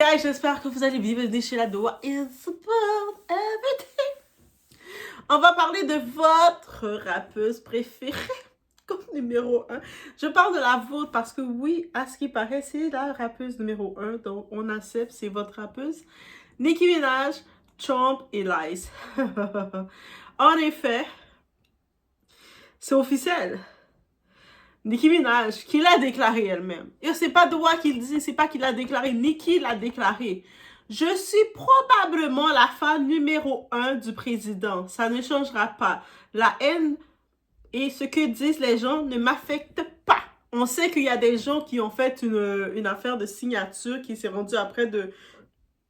Guys, j'espère que vous allez bien. Bienvenue chez la Doua is about everything. On va parler de votre rappeuse préférée comme numéro 1. Je parle de la vôtre parce que oui, à ce qui paraît, c'est la rappeuse numéro 1. Donc, on accepte, c'est votre rappeuse. Nicki Minaj, Trump et Lies. En effet, c'est officiel. Nicki Minaj, qui l'a déclaré elle-même. Et c'est pas Doua qui le dit, c'est pas qu'il l'a déclaré, Nicki l'a déclaré. Je suis probablement la fan numéro 1 du président. Ça ne changera pas. La haine et ce que disent les gens ne m'affectent pas. On sait qu'il y a des gens qui ont fait une affaire de signature qui s'est rendue à près de...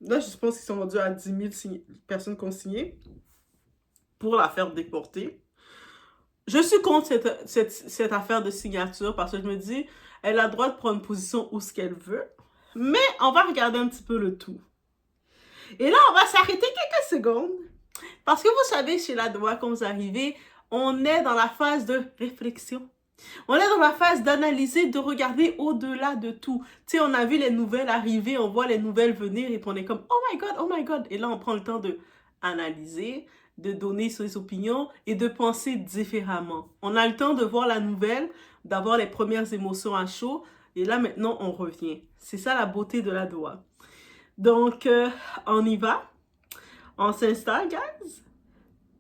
Là, je pense qu'ils sont rendus à 10 000 personnes qui ont signé pour la faire déporter. Je suis contre cette affaire de signature parce que je me dis, elle a le droit de prendre position où ce qu'elle veut. Mais on va regarder un petit peu le tout. Et là, on va s'arrêter quelques secondes. Parce que vous savez, chez la Doua, quand vous arrivez, on est dans la phase de réflexion. On est dans la phase d'analyser, de regarder au-delà de tout. Tu sais, on a vu les nouvelles arriver, on voit les nouvelles venir et puis on est comme, oh my God, oh my God. Et là, on prend le temps de analyser, de donner ses opinions et de penser différemment. On a le temps de voir la nouvelle, d'avoir les premières émotions à chaud. Et là, maintenant, on revient. C'est ça la beauté de la Doua. Donc, on y va. On s'installe, guys.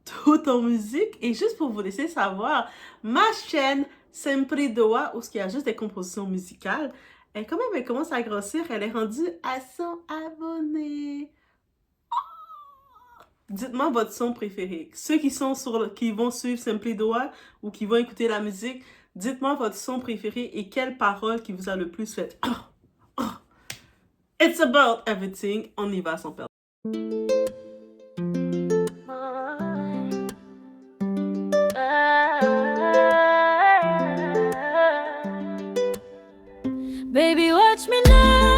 Tout en musique. Et juste pour vous laisser savoir, ma chaîne Sempre Doua, où il y a juste des compositions musicales, elle, quand même, elle commence à grossir. Elle est rendue à 100 abonnés. Dites-moi votre son préféré. Ceux qui vont suivre Sempre Doua ou qui vont écouter la musique, dites-moi votre son préféré et quelle parole qui vous a le plus fait. It's about everything. On y va sans perdre. Baby, watch me now.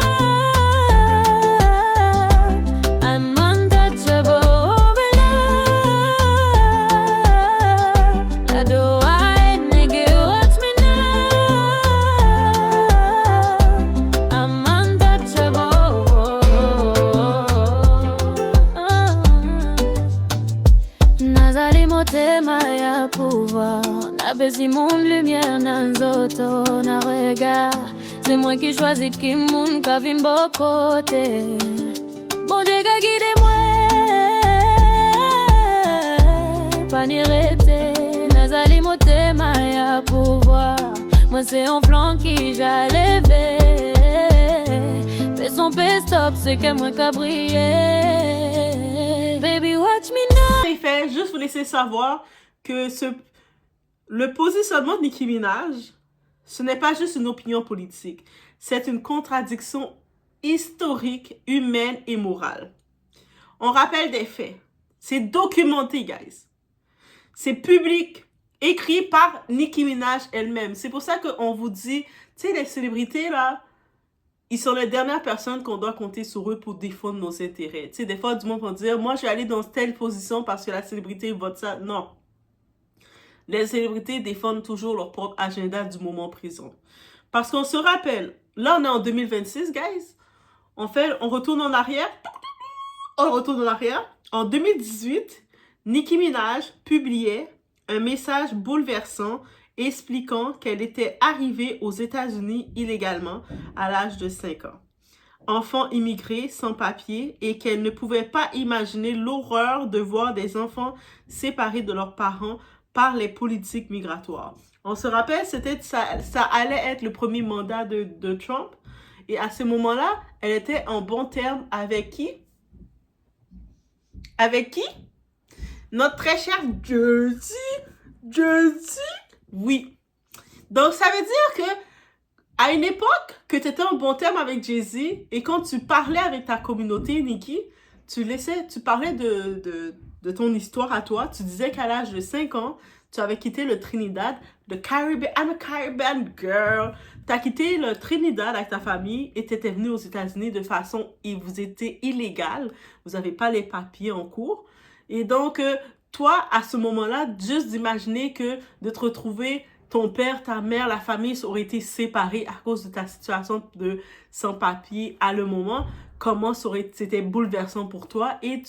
I'm untouchable over love. I do I, nigga, watch me now. I'm untouchable. Nazali motema ya pouvoir. Na besi monde lumière nanzoto na regard. C'est moi qui choisis qui moun ka vin bo côté. Bon Dieu ka guide moi. Pas ni rete. Nazali motema ya pouvoir. Moi c'est un flanc qui j'allais fais son stop, c'est que moi ka briller. Baby watch me now. C'est fait, juste vous laisser savoir que le positionnement de Nicki Minaj, ce n'est pas juste une opinion politique. C'est une contradiction historique, humaine et morale. On rappelle des faits. C'est documenté, guys. C'est public, écrit par Nicki Minaj elle-même. C'est pour ça qu'on vous dit, tu sais, les célébrités, là, ils sont les dernières personnes qu'on doit compter sur eux pour défendre nos intérêts. Tu sais, des fois, du monde va dire, moi, je vais aller dans telle position parce que la célébrité vote ça. Non. Les célébrités défendent toujours leur propre agenda du moment présent. Parce qu'on se rappelle, là on est en 2026, guys. On retourne en arrière. On retourne en arrière. En 2018, Nicki Minaj publiait un message bouleversant expliquant qu'elle était arrivée aux États-Unis illégalement à l'âge de 5 ans. Enfant immigré sans papier et qu'elle ne pouvait pas imaginer l'horreur de voir des enfants séparés de leurs parents par les politiques migratoires. On se rappelle, ça allait être le premier mandat de Trump. Et à ce moment-là, elle était en bon terme avec qui? Avec qui? Notre très cher Jersey. Oui. Donc, ça veut dire que à une époque que tu étais en bon terme avec Jay-Z et quand tu parlais avec ta communauté, Nicki, tu parlais de ton histoire à toi. Tu disais qu'à l'âge de 5 ans, tu avais quitté le Trinidad, I'm a Caribbean girl. Tu as quitté le Trinidad avec ta famille et tu étais venu aux États-Unis de façon, et vous étiez illégal. Vous n'avez pas les papiers en cours. Et donc, toi, à ce moment-là, juste d'imaginer que de te retrouver, ton père, ta mère, la famille auraient été séparés à cause de ta situation de sans-papier à le moment, comment c'était bouleversant pour toi. Et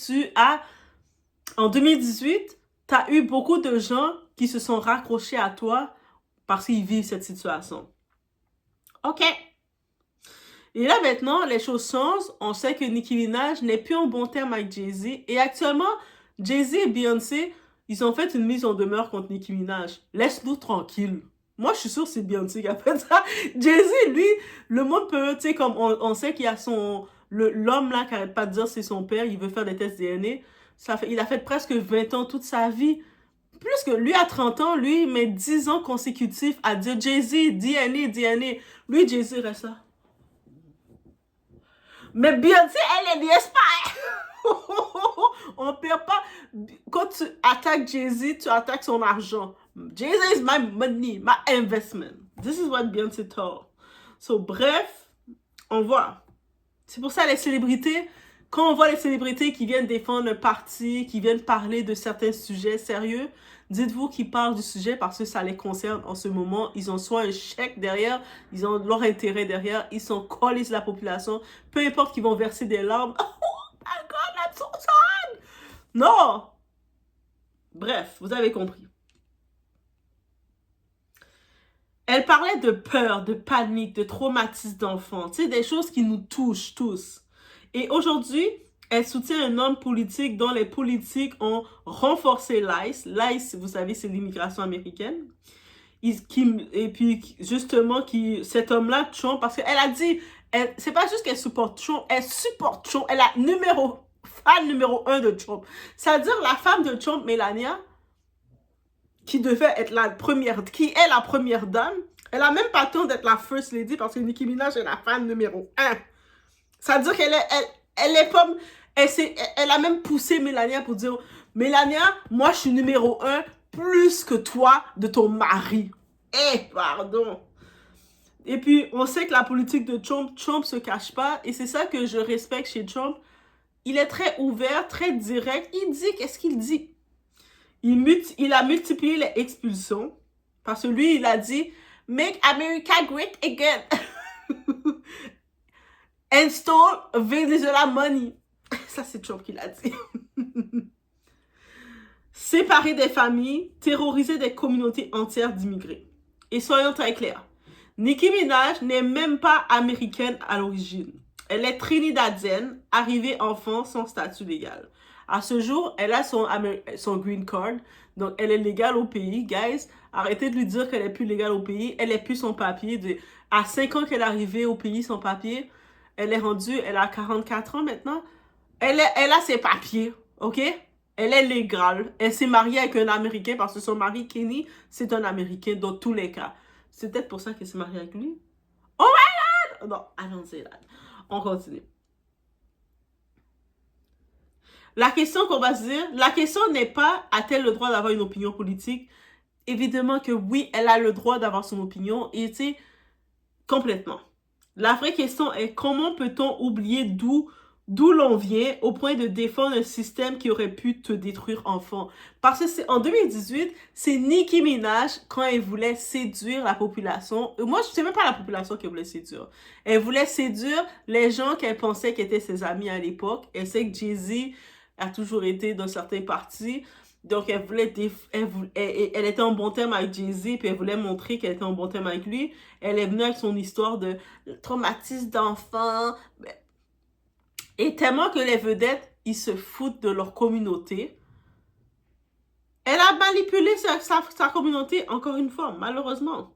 en 2018, tu as eu beaucoup de gens qui se sont raccrochés à toi parce qu'ils vivent cette situation. OK. Et là, maintenant, les choses changent. On sait que Nicki Minaj n'est plus en bon terme avec Jay-Z. Et actuellement, Jay-Z et Beyoncé, ils ont fait une mise en demeure contre Nicki Minaj. Laisse-nous tranquille. Moi, je suis sûre que c'est Beyoncé qui a fait ça. Jay-Z, lui, le monde peut, tu sais, comme on sait qu'il y a l'homme là qui n'arrête pas de dire c'est son père, il veut faire des tests DNA. Il a fait presque 20 ans, toute sa vie. Plus que lui, à 30 ans, lui, il met 10 ans consécutifs à dire Jay-Z, DNA, DNA. Lui, Jay-Z reste là. Mais Beyoncé, elle est niaise pas. On perd pas. Quand tu attaques Jay-Z, tu attaques son argent. Jay-Z is my money, my investment. This is what Beyoncé told. So, bref, on voit. C'est pour ça les célébrités, quand on voit les célébrités qui viennent défendre un parti, qui viennent parler de certains sujets sérieux, dites-vous qu'ils parlent du sujet parce que ça les concerne en ce moment. Ils ont soit un chèque derrière, ils ont leur intérêt derrière, ils sont collés sur la population. Peu importe qu'ils vont verser des larmes. Oh my God, I'm so sad! Non! Bref, vous avez compris. Elle parlait de peur, de panique, de traumatisme d'enfant. Tu sais, des choses qui nous touchent tous. Et aujourd'hui, elle soutient un homme politique dont les politiques ont renforcé l'ICE. L'ICE, vous savez, c'est l'immigration américaine. Et puis, justement, cet homme-là, Trump, parce qu'elle a dit, c'est pas juste qu'elle supporte Trump, elle supporte Trump. Elle est fan numéro 1 de Trump. C'est-à-dire, la femme de Trump, Melania, qui devait être qui est la première dame, elle a même pas tort d'être la first lady parce que Nicki Minaj est la fan numéro 1. Ça veut dire qu'elle est pas... Elle a même poussé Melania pour dire « Melania, moi, je suis numéro 1 plus que toi de ton mari. » Pardon. Et puis, on sait que la politique de Trump se cache pas. Et c'est ça que je respecte chez Trump. Il est très ouvert, très direct. Il dit qu'est-ce qu'il dit. Il a multiplié les expulsions. Parce que lui, il a dit « Make America Great Again. » Install Venezuela money. Ça, c'est Trump qui l'a dit. Séparer des familles, terroriser des communautés entières d'immigrés. Et soyons très clairs, Nicki Minaj n'est même pas américaine à l'origine. Elle est trinidadienne, arrivée enfant sans statut légal. À ce jour, elle a son green card, donc elle est légale au pays. Guys, arrêtez de lui dire qu'elle est plus légale au pays. Elle est plus son papier. À 5 ans qu'elle est arrivée au pays, son papier, elle a 44 ans maintenant. Elle a ses papiers, ok? Elle est légale. Elle s'est mariée avec un Américain parce que son mari, Kenny, c'est un Américain dans tous les cas. C'est peut-être pour ça qu'elle s'est mariée avec lui. Oh my God! Non, I don't say that. On continue. La question qu'on va se dire, la question n'est pas a-t-elle le droit d'avoir une opinion politique? Évidemment que oui, elle a le droit d'avoir son opinion et tu sais, complètement. La vraie question est comment peut-on oublier d'où l'on vient au point de défendre un système qui aurait pu te détruire enfant. Parce que en 2018, c'est Nicki Minaj quand elle voulait séduire la population. Moi, je ne sais même pas la population qu'elle voulait séduire. Elle voulait séduire les gens qu'elle pensait qui étaient ses amis à l'époque. Elle sait que Jay-Z a toujours été dans certains partis. Donc, elle était en bon terme avec Jay-Z, puis elle voulait montrer qu'elle était en bon terme avec lui. Elle est venue avec son histoire de traumatisme d'enfant. Et tellement que les vedettes, ils se foutent de leur communauté. Elle a manipulé sa communauté, encore une fois, malheureusement.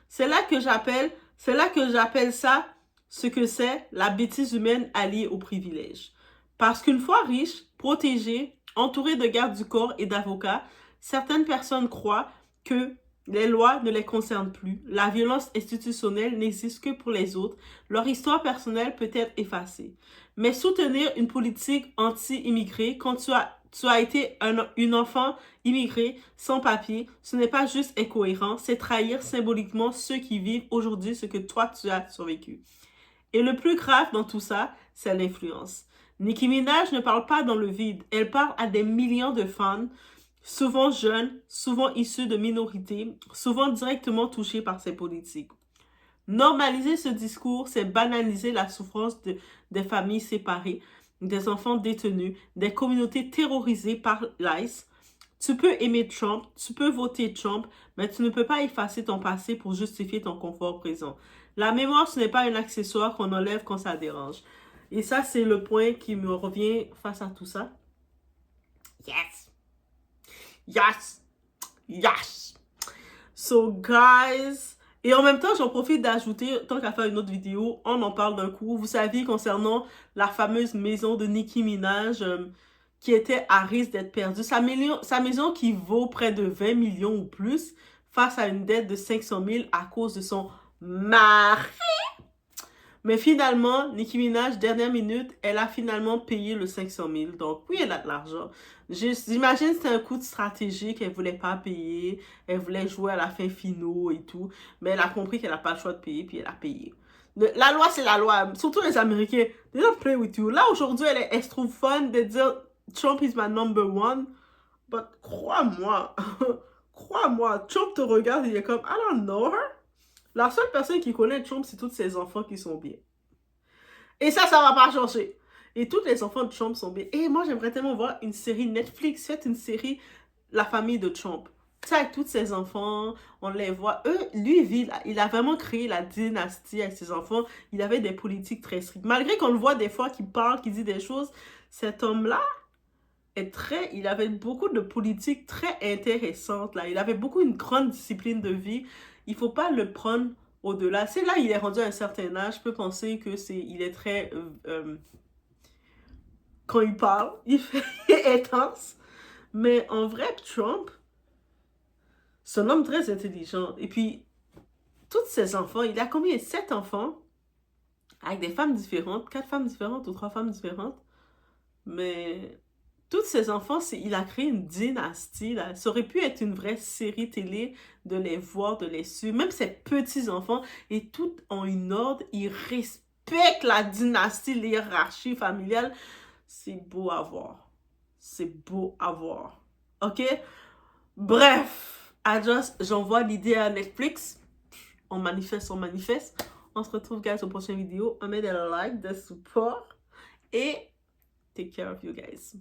C'est là que j'appelle ça ce que c'est la bêtise humaine alliée au privilège. Parce qu'une fois riche, protégée, entourée de gardes du corps et d'avocats, certaines personnes croient que les lois ne les concernent plus, la violence institutionnelle n'existe que pour les autres, leur histoire personnelle peut être effacée. Mais soutenir une politique anti-immigrée quand tu as été une enfant immigrée sans papier, ce n'est pas juste incohérent, c'est trahir symboliquement ceux qui vivent aujourd'hui ce que toi tu as survécu. Et le plus grave dans tout ça, c'est l'influence. Nicki Minaj ne parle pas dans le vide, elle parle à des millions de fans, souvent jeunes, souvent issus de minorités, souvent directement touchés par ces politiques. Normaliser ce discours, c'est banaliser la souffrance des familles séparées, des enfants détenus, des communautés terrorisées par l'ICE. Tu peux aimer Trump, tu peux voter Trump, mais tu ne peux pas effacer ton passé pour justifier ton confort présent. La mémoire, ce n'est pas un accessoire qu'on enlève quand ça dérange. Et ça, c'est le point qui me revient face à tout ça. Yes! Yes! Yes! So, guys... Et en même temps, j'en profite d'ajouter, tant qu'à faire une autre vidéo, on en parle d'un coup. Vous saviez concernant la fameuse maison de Nicki Minaj qui était à risque d'être perdue. Sa maison qui vaut près de 20 millions ou plus face à une dette de 500 000 à cause de son mari. Mais finalement, Nicki Minaj, dernière minute, elle a finalement payé le 500 000. Donc, oui, elle a de l'argent. J'imagine que c'était un coup de stratégie qu'elle voulait pas payer. Elle voulait jouer à la fin finaux et tout. Mais elle a compris qu'elle n'a pas le choix de payer, puis elle a payé. La loi, c'est la loi. Surtout les Américains. They don't play with you. Là, aujourd'hui, elle se trouve fun de dire Trump is my number one. But crois-moi, crois-moi, Trump te regarde et il est comme, I don't know her. La seule personne qui connaît Trump, c'est tous ses enfants qui sont bien. Et ça va pas changer. Et tous les enfants de Trump sont bien. Et moi, j'aimerais tellement voir une série Netflix. Faites une série La famille de Trump. Tu sais, avec tous ses enfants, on les voit. Lui, il a vraiment créé la dynastie avec ses enfants. Il avait des politiques très strictes. Malgré qu'on le voit des fois qu'il parle, qu'il dit des choses, cet homme-là il avait beaucoup de politiques très intéressantes. Là. Il avait une grande discipline de vie. Il ne faut pas le prendre au-delà. C'est là il est rendu à un certain âge. Je peux penser il est très... quand il parle, il est intense. Mais en vrai, Trump, c'est un homme très intelligent. Et puis, tous ses enfants, il a combien? 7 enfants, avec des femmes différentes, 4 femmes différentes ou 3 femmes différentes. Mais... tous ces enfants, il a créé une dynastie. Là. Ça aurait pu être une vraie série télé de les voir, de les suivre. Même ses petits-enfants, et tout en une ordre, ils respectent la dynastie, l'hierarchie familiale. C'est beau à voir. C'est beau à voir. OK? Bref, j'envoie l'idée à Netflix. On manifeste, on manifeste. On se retrouve, guys, aux prochaines vidéos. On met des likes, des supports. Et take care of you guys.